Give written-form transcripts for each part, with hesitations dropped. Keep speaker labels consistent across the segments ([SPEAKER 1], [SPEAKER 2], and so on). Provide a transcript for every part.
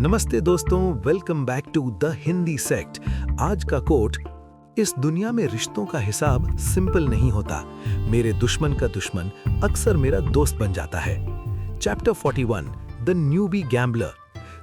[SPEAKER 1] नमस्ते दोस्तों, welcome back to the Hindi sect. आज का कोट, इस दुनिया में रिश्तों का हिसाब सिंपल नहीं होता। मेरे दुश्मन का दुश्मन अक्सर मेरा दोस्त बन जाता है। Chapter 41, the newbie gambler.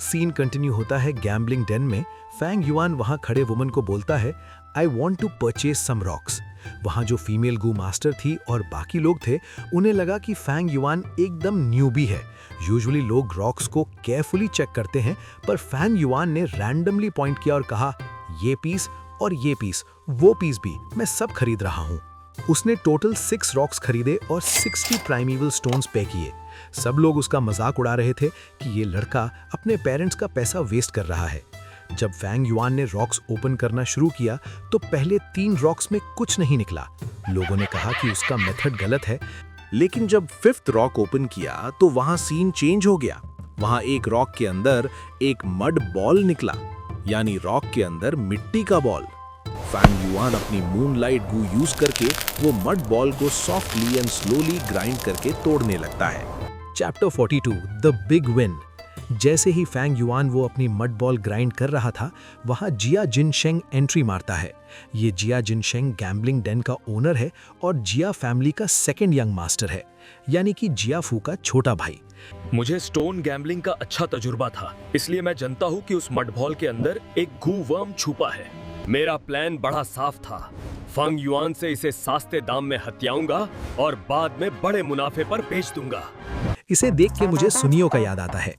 [SPEAKER 1] Scene continue होता है गैम्बलिंग डेन में। फैंग युआन वहां खड़े वुमन को बोलता है, I want to purchase some rocks. वहां जो फीमेल गू मास्टर थी और बाकी लोग थे, उन्हें लगा कि फैंग युआन एकदम न्यूबी है। यूजुअली लोग रॉक्स को केयरफुली चेक करते हैं, पर फैंग युआन ने रैंडमली पॉइंट किया और कहा, ये पीस और ये पीस, वो पीस भी, मैं सब खरीद रहा हूँ। उसने टोटल 6 रॉक्स खरीदे और 60 प्राइमेवल स्टोन्स पे किए। सब लोग उसका मजाक उड़ा रहे थे कि ये लड़का अपने पेरेंट्स का पैसा वेस्ट कर रहा है। जब फैंग युआन ने रॉक्स ओपन करना शुरू किया तो पहले 3 रॉक्स में कुछ नहीं निकला। लोगों ने कहा कि उसका मेथड गलत है,
[SPEAKER 2] लेकिन जब 5th रॉक ओपन किया तो वहां सीन चेंज हो गया। वहां एक रॉक के अंदर एक मड बॉल निकला, यानी रॉक के अंदर मिट्टी का बॉल। फैंग युआन अपनी मूनलाइट गू यूज करके वो मड बॉल को सॉफ्टली एंड स्लोली ग्राइंड करके तोड़ने लगता है।
[SPEAKER 1] Chapter 42, the big win. जैसे ही फैंग युआन वो अपनी मड बॉल ग्राइंड कर रहा था, वहां जिया जिनशेंग एंट्री मारता है। ये जिया जिनशेंग गैम्बलिंग डेन का ओनर है और जिया फैमिली का सेकंड यंग मास्टर है, यानी कि जिया फू का छोटा भाई।
[SPEAKER 3] मुझे स्टोन गैम्बलिंग का अच्छा तजुर्बा था, इसलिए मैं जानता हूँ कि उस मड बॉल के अंदर एक गू वर्म छुपा है। मेरा प्लान बड़ा साफ था। फैंग युआन से इसे सस्ते दाम में हथियाऊंगा और बाद में बड़े मुनाफे पर बेच दूंगा।
[SPEAKER 1] इसे देख के मुझे सुनियो का याद आता है।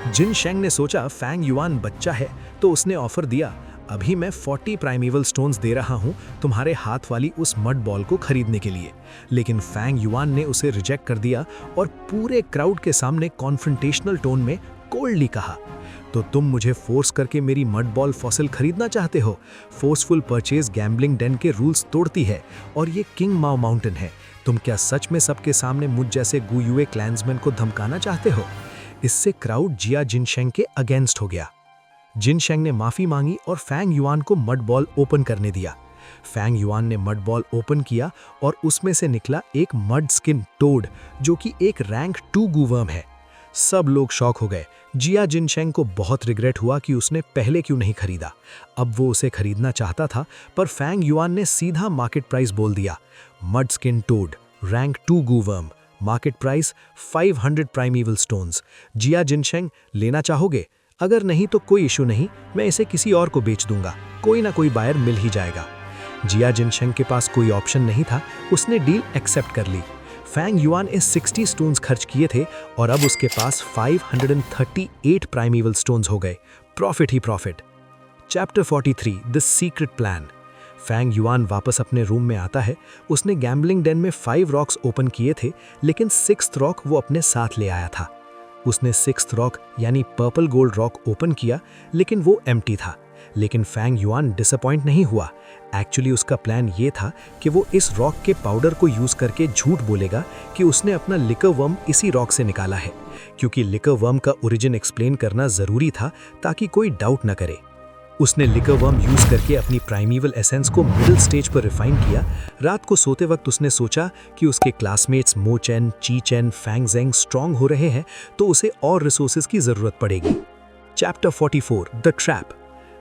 [SPEAKER 1] जिन शेंग ने सोचा फैंग युआन बच्चा है, तो उसने ऑफर दिया, अभी मैं 40 प्राइमेवल स्टोन्स दे रहा हूं तुम्हारे हाथ वाली उस मड बॉल को खरीदने के लिए। लेकिन फैंग युआन ने उसे रिजेक्ट कर दिया और पूरे क्राउड के सामने कॉन्फ्रंटेशनल टोन में कोल्डली कहा, तो तुम मुझे फोर्स करके मेरी मड बॉल फॉसिल खरीदना चाहते हो? फोर्सफुल परचेज गैम्बलिंग डेन के रूल्स तोड़ती है और ये किंग माओ माउंटेन है। तुम क्या सच में सबके सामने मुझ जैसे गुयुए क्लैंसमैन को धमकाना चाहते हो? इससे क्राउड जिया जिनशेंग के अगेंस्ट हो गया। जिनशेंग ने माफी मांगी और फैंग युआन को मड बॉल ओपन करने दिया। फैंग युआन ने मड बॉल ओपन किया और उसमें से निकला एक मड स्किन टोड, जो कि एक रैंक 2 गूवर्म है। सब लोग शॉक हो गए। जिया जिनशेंग को बहुत रिग्रेट हुआ कि उसने पहले क्यों नहीं खरीदा। अब वो उसे खरीदना चाहता था, पर फैंग युआन ने सीधा मार्केट प्राइस बोल दिया। मड स्किन टोड, रैंक 2 गूवर्म, market price 500 primeval stones. Jia Jinsheng, लेना चाहोगे? अगर नहीं तो कोई इशू नहीं, मैं इसे किसी और को बेच दूंगा, कोई ना कोई बायर मिल ही जाएगा। जिया जिनशेंग के पास कोई ऑप्शन नहीं था, उसने डील एक्सेप्ट कर ली। फैंग युआन ने 60 स्टोन्स खर्च किए थे और अब उसके पास 538 प्राइमेवल स्टोन्स हो गए। प्रॉफिट ही profit. Chapter 43, the secret plan. Fang Yuan वापस अपने रूम में आता है। उसने गैम्बलिंग डेन में 5 रॉक्स ओपन किए थे, लेकिन 6th रॉक वो अपने साथ ले आया था। उसने 6th रॉक यानी पर्पल गोल्ड रॉक ओपन किया, लेकिन वो एम्प्टी था। लेकिन फैंग युआन डिसअपॉइंट नहीं हुआ। एक्चुअली उसका प्लान ये था कि वो इस रॉक के पाउडर को यूज करके झूठ बोलेगा कि उसने अपना लिकर वर्म इसी रॉक से निकाला है, क्योंकि लिकर वर्म का ओरिजिन एक्सप्लेन करना जरूरी था ताकि कोई डाउट न करे। उसने लिकर वर्म यूज करके अपनी प्राइमेवल एसेंस को मिडिल स्टेज पर रिफाइन किया। रात को सोते वक्त उसने सोचा कि उसके क्लासमेट्स मो चेन, ची चेन, फैंग जेंग स्ट्रांग हो रहे हैं, तो उसे और रिसोर्सेज की जरूरत पड़ेगी। Chapter 44, the trap.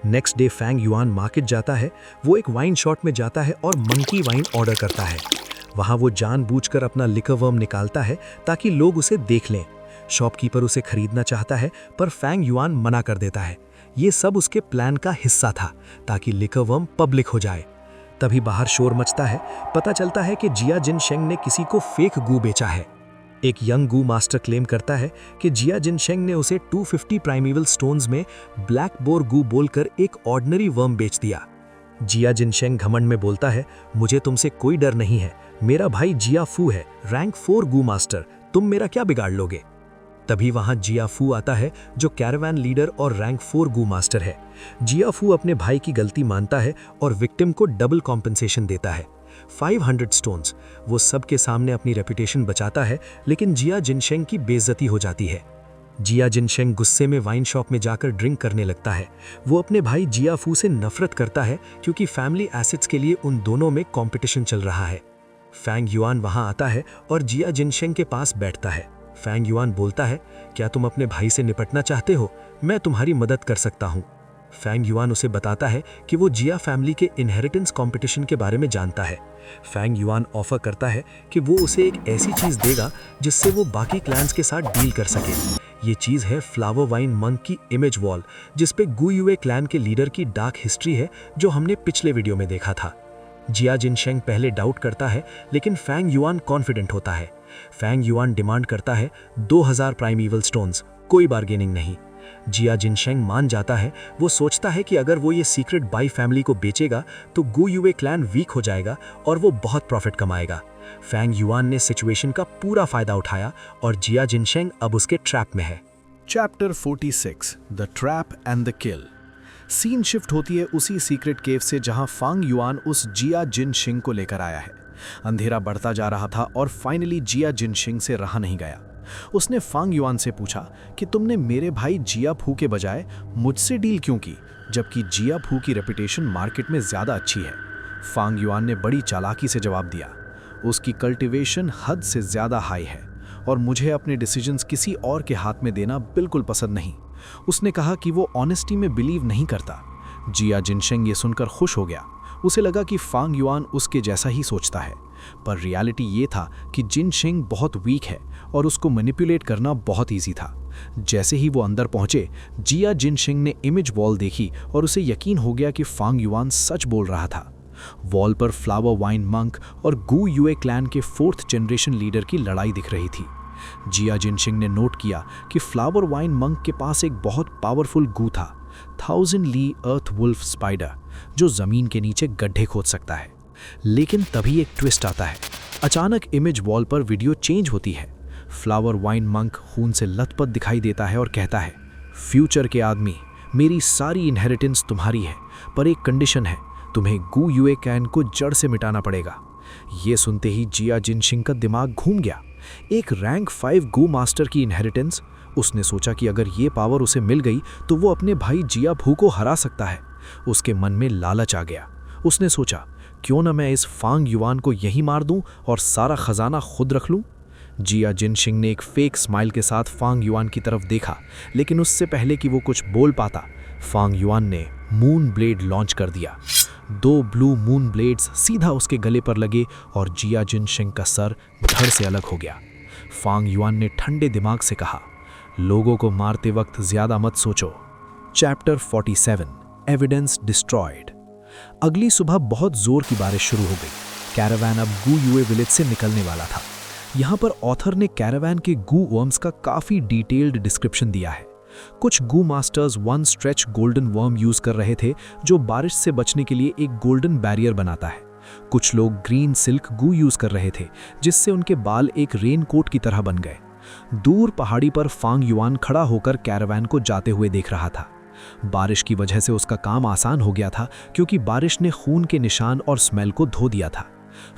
[SPEAKER 1] Next day Fang Yuan market जाता है। वो एक वाइन शॉप में जाता है और मंकी वाइन ऑर्डर करता है। वहां वो जानबूझकर अपना लिकर वर्म निकालता है ताकि लोग उसे देख लें। शॉपकीपर उसे खरीदना चाहता है, पर फैंग युआन मना कर देता है। ये सब उसके प्लान का हिस्सा था ताकि लिकर वर्म पब्लिक हो जाए। तभी बाहर शोर मचता है। पता चलता है कि जिया जिनशेंग ने किसी को फेक गू बेचा है। एक यंग गू मास्टर क्लेम करता है कि जिया जिनशेंग ने उसे 250 प्राइमेवल स्टोन्स में ब्लैक बोर गू बोलकर एक ऑर्डिनरी वर्म बेच दिया। जिया जिनशेंग घमंड में बोलता है, मुझे तुमसे कोई डर नहीं है, मेरा भाई जिया फू है, रैंक 4 गू मास्टर, तुम मेरा क्या बिगाड़ लोगे? तभी वहां जिया फू आता है, जो कैरावान लीडर और रैंक 4 गू मास्टर है। जिया फू अपने भाई की गलती मानता है और विक्टिम को डबल कॉम्पेंसेशन देता है, 500 स्टोन्स। वो सबके सामने अपनी रेपुटेशन बचाता है, लेकिन जिया जिनशेंग की बेइज्जती हो जाती है। जिया जिनशेंग गुस्से में वाइन शॉप में जाकर ड्रिंक करने लगता है। वो अपने भाई जिया फू से नफरत करता है, क्योंकि फैमिली एसेट्स के लिए उन दोनों में कंपटीशन चल रहा है। फैंग युआन वहां आता है और जिया जिनशेंग के पास बैठता है। फैंग युआन बोलता है, क्या तुम अपने भाई से निपटना चाहते हो? मैं तुम्हारी मदद कर सकता हूँ। फैंग युआन उसे बताता है कि वो जिया फैमिली के इनहेरिटेंस कंपटीशन के बारे में जानता है। फैंग युआन ऑफर करता है कि वो उसे एक ऐसी चीज़ देगा जिससे वो बाकी क्लैंस के साथ डील कर सके। ये चीज़ है फ्लावर वाइन मंक की इमेज वॉल, जिस पे गु युए क्लैन के लीडर की डार्क हिस्ट्री है, जो हमने पिछले वीडियो में देखा था। जिया जिनशेंग पहले डाउट करता है, लेकिन फैंग युआन कॉन्फिडेंट होता है। फैंग युआन डिमांड करता है 2000 प्राइमेवल स्टोन्स, कोई बार्गेनिंग नहीं। जिया जिनशेंग मान जाता है। वो सोचता है कि अगर वो ये सीक्रेट बाई फैमिली को बेचेगा तो गु युए क्लैन वीक हो जाएगा और वो बहुत प्रॉफिट कमाएगा। फैंग युआन ने सिचुएशन का पूरा फायदा उठाया और जिया जिनशेंग अब उसके ट्रैप में है।
[SPEAKER 2] Chapter 46 the trap and the kill. Scene shift होती है उसी सीक्रेट केव से जहां फांग युआन उस जिया जिनशिंग को लेकर आया है। अंधेरा बढ़ता जा रहा था और फाइनली जिया जिनशिंग से रहा नहीं गया। उसने फांग युआन से पूछा कि तुमने मेरे भाई जिया फू के बजाय मुझसे डील क्यों की, जबकि जिया फू की रेपुटेशन मार्केट में ज्यादा अच्छी है। फांग युआन ने बड़ी चालाकी से जवाब दिया, उसकी कल्टीवेशन हद से ज्यादा हाई है और मुझे अपने डिसीजंस किसी और के हाथ में देना बिल्कुल पसंद नहीं। उसने कहा कि वो ऑनेस्टी में बिलीव नहीं करता। जिया जिनशेंग ये सुनकर खुश हो गया। उसे लगा कि फांग युआन उसके जैसा ही सोचता है, पर रियलिटी ये था कि जिनशेंग बहुत वीक है और उसको मैनिपुलेट करना बहुत इजी था। जैसे ही वो अंदर पहुंचे, जिया जिनशेंग ने इमेज वॉल देखी और उसे यकीन हो गया कि फांग युआन सच बोल रहा था। वॉल पर फ्लावर वाइन मंक और गु युए क्लैन के 4th जनरेशन लीडर की लड़ाई दिख रही थी। जिया जिनशिंग ने नोट किया कि फ्लावर वाइन मंक के पास एक बहुत पावरफुल गु था, 1000 ली अर्थ वुल्फ स्पाइडर, जो जमीन के नीचे गड्ढे खोद सकता है। लेकिन तभी एक ट्विस्ट आता है। अचानक इमेज वॉल पर वीडियो चेंज होती है। फ्लावर वाइन मंक खून से लथपथ दिखाई देता है और कहता है, फ्यूचर के आदमी, मेरी सारी इनहेरिटेंस तुम्हारी है, पर एक कंडीशन है, तुम्हें गु युए क्लैन को जड़ से मिटाना पड़ेगा। ये सुनते ही जिया जिनशिंग का दिमाग घूम गया। एक रैंक 5 गु मास्टर की इनहेरिटेंस। उसने सोचा कि अगर ये पावर उसे मिल गई तो वो अपने भाई जिया फू को हरा सकता है। उसके मन में लालच आ गया। उसने सोचा, क्यों न मैं इस फांग युआन को यहीं मार दूं और सारा खजाना खुद रख लूं। जिया जिनशिंग ने एक फेक स्माइल के साथ फांग युआन की तरफ देखा, लेकिन उससे पहले कि वो कुछ बोल पाता, फांग युआन ने मून ब्लेड लॉन्च कर दिया। 2 ब्लू मून ब्लेड्स सीधा उसके गले पर लगे और जिया जिनशिंग का सर धड़ से अलग हो गया। फांग युआन ने ठंडे दिमाग से कहा, लोगों को मारते वक्त ज्यादा मत सोचो। Chapter 47 evidence destroyed. अगली सुबह बहुत जोर की बारिश शुरू हो गई। कैरावैन अब गु युए विलेज से निकलने वाला था। यहाँ पर ऑथर ने कैरावैन के गु वर्म्स का काफी डिटेल्ड डिस्क्रिप्शन दिया है। कुछ गु masters 1 stretch golden worm use कर रहे थे, जो बारिश से बचने के लिए एक गोल्डन बैरियर बनाता है। कुछ लोग ग्रीन सिल्क गु यूज कर रहे थे, जिससे उनके बाल एक रेनकोट की तरह बन गए। दूर पहाड़ी पर फांग युआन खड़ा होकर कैरावैन को जाते हुए देख रहा था। बारिश की वजह से उसका काम आसान हो गया था, क्योंकि बारिश ने खून के निशान और स्मेल को धो दिया था।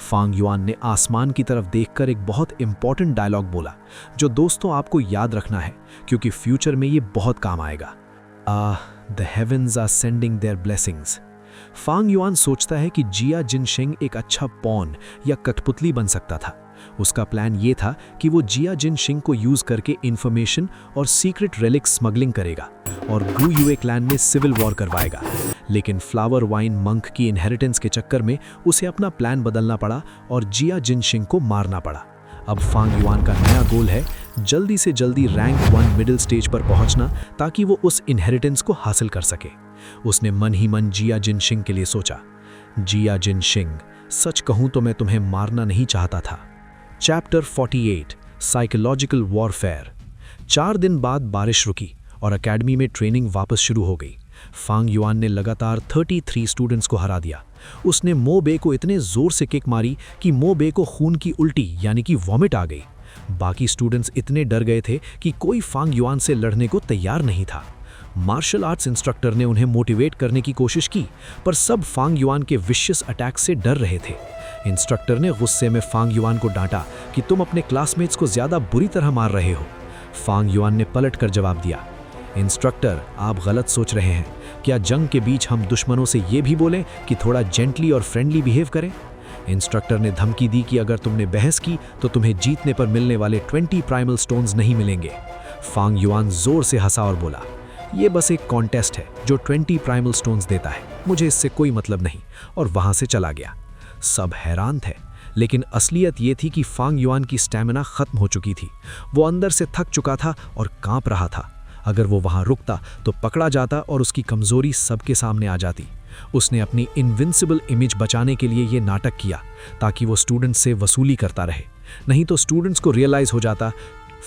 [SPEAKER 2] फांग युआन ने आसमान की तरफ देखकर एक बहुत इंपॉर्टेंट डायलॉग बोला, जो दोस्तों आपको याद रखना है, क्योंकि फ्यूचर में ये बहुत काम आएगा। The heavens are sending their blessings. Fang Yuan सोचता है कि जिया जिनशिंग एक अच्छा पॉन या कठपुतली बन सकता था। उसका प्लान ये था कि वो जिया जिनशिंग को यूज करके इंफॉर्मेशन और सीक्रेट रेलिक स्मगलिंग करेगा और गु युए क्लैन में सिविल वॉर करवाएगा। लेकिन फ्लावर वाइन मंक की इनहेरिटेंस के चक्कर में उसे अपना प्लान बदलना पड़ा और जिया जिनशिंग को मारना पड़ा। अब फांग युआन का नया गोल है जल्दी से जल्दी रैंक 1 मिडिल स्टेज पर पहुंचना, ताकि वो उस इनहेरिटेंस को हासिल कर सके। उसने मन ही मन जिया जिनशिंग के लिए सोचा, जिया जिनशिंग, सच कहूं तो मैं तुम्हें मारना नहीं चाहता था। Chapter 48 psychological warfare. 4 दिन बाद बारिश रुकी और एकेडमी में ट्रेनिंग वापस शुरू हो गई। फांग युआन ने लगातार 33 स्टूडेंट्स को हरा दिया। उसने मो बे को इतने जोर से किक मारी कि मो बे को खून की उल्टी यानी कि वॉमिट आ गई। बाकी स्टूडेंट्स इतने डर गए थे कि कोई फांग युआन से लड़ने को तैयार नहीं था। मार्शल आर्ट्स इंस्ट्रक्टर ने उन्हें मोटिवेट करने की कोशिश की, पर सब फांग युआन के विशियस अटैक से डर रहे थे। इंस्ट्रक्टर ने गुस्से में फांग युआन को डांटा कि तुम अपने क्लासमेट्स को ज्यादा बुरी तरह मार रहे हो। फांग युआन ने पलट कर जवाब दिया, इंस्ट्रक्टर, आप गलत सोच रहे हैं। क्या जंग के बीच हम दुश्मनों से ये भी बोलें कि थोड़ा जेंटली और फ्रेंडली बिहेव करें?
[SPEAKER 1] इंस्ट्रक्टर ने धमकी दी कि अगर तुमने बहस की तो तुम्हें जीतने पर मिलने वाले 20 प्राइमल स्टोन्स नहीं मिलेंगे। फांग युआन जोर से हंसा और बोला, ये बस एक कॉन्टेस्ट है जो 20 प्राइमल स्टोन्स देता है, मुझे इससे कोई मतलब नहीं, और वहां से चला गया। सब हैरान थे, लेकिन असलियत ये थी कि फांग युआन की स्टैमिना खत्म हो चुकी थी। वो अंदर से थक चुका था और कांप रहा था। अगर वो वहां रुकता तो पकड़ा जाता और उसकी कमजोरी सबके सामने आ जाती। उसने अपनी इनविंसिबल इमेज बचाने के लिए ये नाटक किया ताकि वो स्टूडेंट्स से वसूली करता रहे, नहीं तो स्टूडेंट्स को रियलाइज हो जाता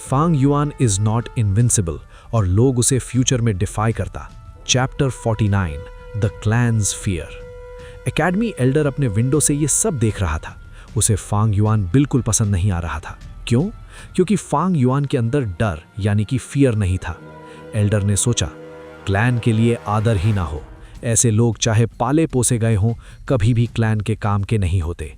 [SPEAKER 1] फांग युआन इज नॉट इनविंसिबल और लोग उसे फ्यूचर में डिफाई करता। Chapter 49 the clans fear. Academy Elder अपने विंडो से ये सब देख रहा था। उसे फांग युआन बिल्कुल पसंद नहीं आ रहा था। क्यों? क्योंकि फांग युआन के अंदर डर यानी कि फियर नहीं था। एल्डर ने सोचा, क्लैन के लिए आदर ही ना हो, ऐसे लोग चाहे पाले पोसे गए हों कभी भी क्लैन के काम के नहीं होते।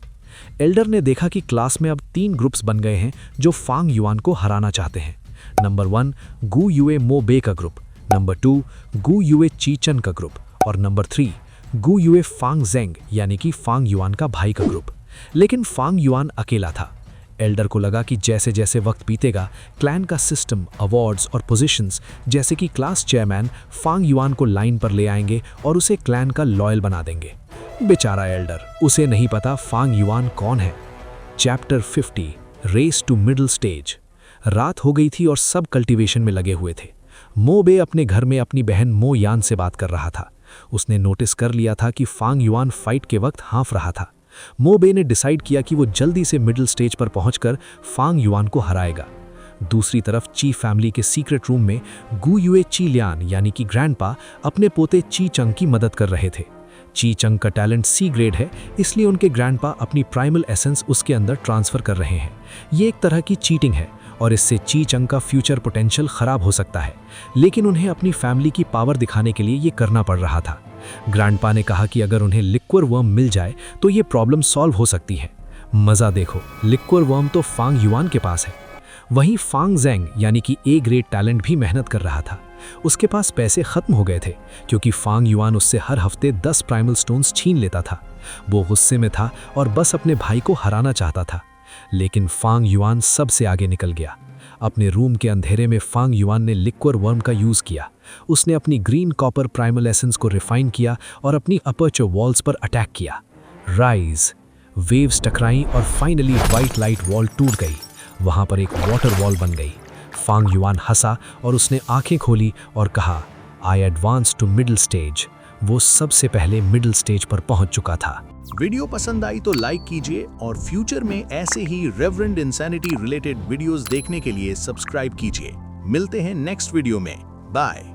[SPEAKER 1] एल्डर ने देखा कि क्लास में अब 3 ग्रुप्स बन गए हैं जो फांग युआन को हराना चाहते हैं। नंबर 1 गु युए मो बे का ग्रुप, नंबर 2 गु युए ची चन का ग्रुप और नंबर 3 गु युए फांग जेंग यानी कि फांग युआन का भाई का ग्रुप। लेकिन फांग युआन अकेला था। एल्डर को लगा कि जैसे जैसे वक्त बीतेगा क्लैन का सिस्टम, अवार्ड्स और पोजीशंस जैसे कि क्लास चेयरमैन फांग युआन को लाइन पर ले आएंगे और उसे क्लैन का लॉयल बना देंगे। बेचारा एल्डर, उसे नहीं पता फांग युआन कौन है। Chapter 50 race to middle stage. रात हो गई थी और सब कल्टीवेशन में लगे हुए थे। मो बे अपने घर में अपनी बहन मो यान से बात कर रहा था। उसने नोटिस कर लिया था कि फांग युआन फाइट के वक्त हाँफ रहा था। मो बे ने डिसाइड किया कि वो जल्दी से मिडिल स्टेज पर पहुंचकर फांग युआन को हराएगा। दूसरी तरफ ची फैमिली के सीक्रेट रूम में गु युए ची लियान यानी कि ग्रैंडपा अपने पोते ची चंग की मदद कर रहे थे। ची चंग का टैलेंट सी ग्रेड है, इसलिए उनके ग्रैंडपा अपनी प्राइमल एसेंस उसके अंदर ट्रांसफर कर रहे हैं। ये एक तरह की चीटिंग है और इससे ची चंग का फ्यूचर पोटेंशियल खराब हो सकता है, लेकिन उन्हें अपनी फैमिली की पावर दिखाने के लिए ये करना पड़ रहा था। ग्रैंडपा ने कहा कि अगर उन्हें लिक्विड वर्म मिल जाए तो ये प्रॉब्लम सॉल्व हो सकती है। मज़ा देखो, लिक्विड वर्म तो फांग युआन के पास है। वहीं फांग जेंग यानी कि ए ग्रेड टैलेंट भी मेहनत कर रहा था। उसके पास पैसे खत्म हो गए थे क्योंकि फांग युआन उससे हर हफ्ते 10 प्राइमल स्टोन्स छीन लेता था। वो गुस्से में था और बस अपने भाई को हराना चाहता था। लेकिन फांग युआन सबसे आगे निकल गया। अपने रूम के अंधेरे में फांग युआन ने लिक्विड वर्म का यूज़ किया। उसने अपनी ग्रीन कॉपर प्राइमल एसेंस को रिफाइन किया और अपनी अपर्चर वॉल्स पर अटैक किया। राइज, वेव्स टकराईं और फाइनली वाइट लाइट वॉल टूट गई। वहां पर एक वाटर वॉल बन गई। फांग युआन हंसा और उसने आंखें खोली और कहा, I advance to middle stage. वो सबसे पहले मिडिल स्टेज पर पहुंच चुका था।
[SPEAKER 2] वीडियो पसंद आई तो लाइक कीजिए और फ्यूचर में ऐसे ही रेवरेंड इंसैनिटी रिलेटेड वीडियोस देखने के लिए सब्सक्राइब कीजिए। मिलते हैं नेक्स्ट वीडियो में। बाय।